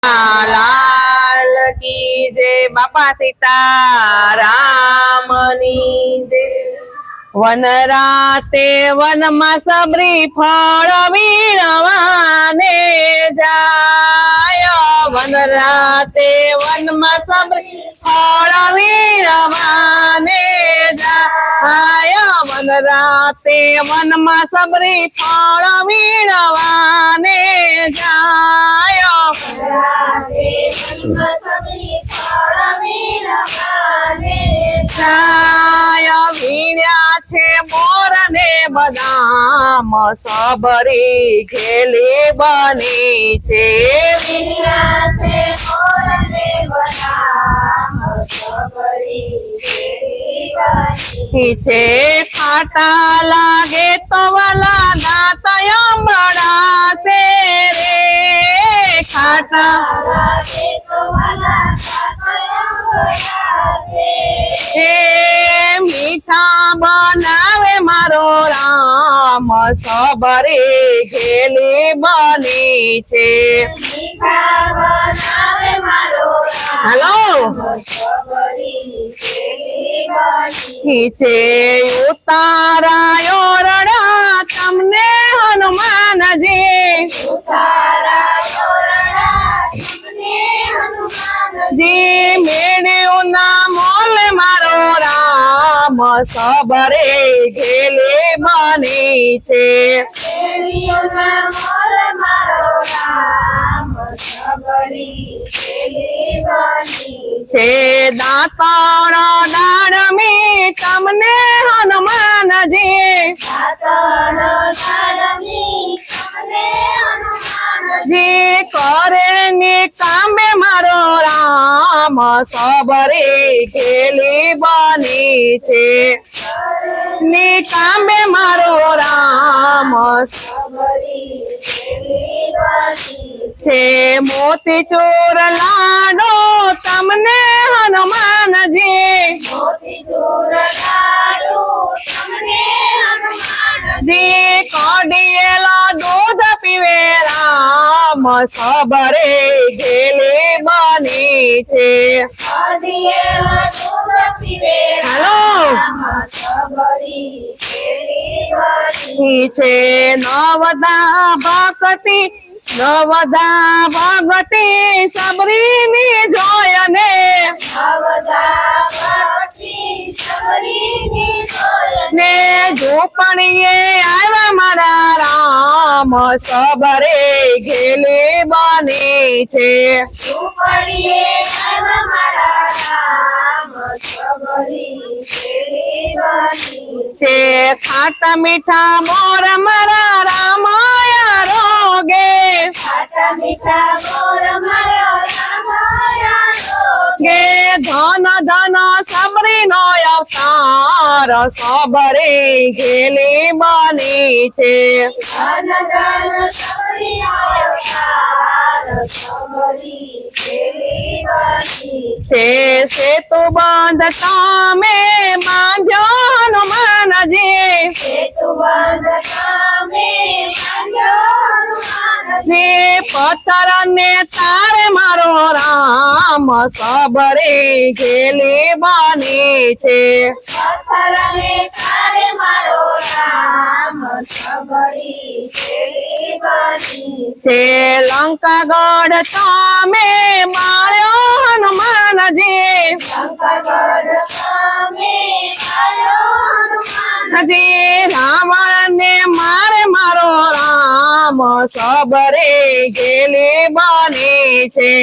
लाल की जय बापा सीतारामनी जय। वन राते वन में सबरी फल वीरवाने जाय। वन राते वन में सबरी फल वीरवाने जाय। वन राते वन में सबरी फल वीरवाने जाय। वीण्या छे मोर ने बदाम सबरी घेली बनी छे। छे खाटा लागे तो वाला दांत बड़ा से रे। खाटा मीठा बनावे मारो राम सबरी घेली बनी छे। हेलो छे उतारायो रड़ा तमने हनुमान जी। जी मेरे ना मोल मारो राम सबरे घेले बनी छे। छे दांतण दाड़ में तमने हनुमान जी। जी करे कामे मारो राम सबरे घेली बनी छे। कामे मारो राम छे मोती चोर लाडो तमने हनुमान जी। जी कडियेला दूध पीवे राम सबरे घेली बनी छे। हेलो छे नवदा भक्ति नवदा भगवती सबरी नी जोयने। ने झोपड़िए आवा मारा राम सबरे घेली बनी छे। छे खाटा मीठा मोर मारा राम रोगे। गे धन धन सबरी नो अवतार सबरे घेली बनी छे। छे सेतु बंध तमे बांध्यो हनुमान जी। जी पत्थर ने तारे मारो राम सबरे घेली बनी छे। छे लंका गढ़ तमे मार्यो हनुमान जी। जी रावण ने मारे मारो राम सबरे घेली बनी छे।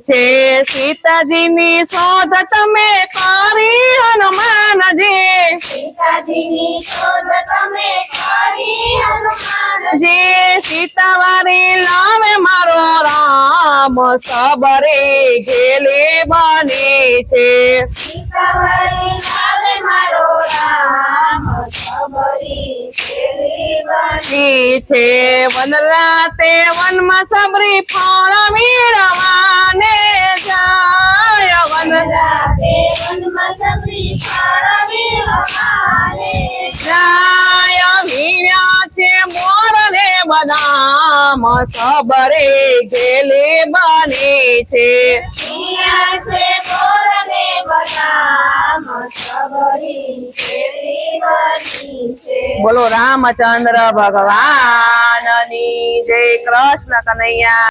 छे सीता जी नी शोध तमे करी हनुमान जी। जी सीता वारी लावे मारो राम सबरे घेली बनी छे। બની છે વન રાતે વનમાં સબરી ફળ મેળવાને જાય વન રાતે વનમાં સબરી ફળ મેળવાને જાય વીર્યા છે મોર ને બદામ સબરે ઘેલે બની છે અહીંયા છે મોરને બદામ સબરી ઘેલી બની છે બોલો રામચંદ્ર ભગવાનની જય કૃષ્ણ કનૈયા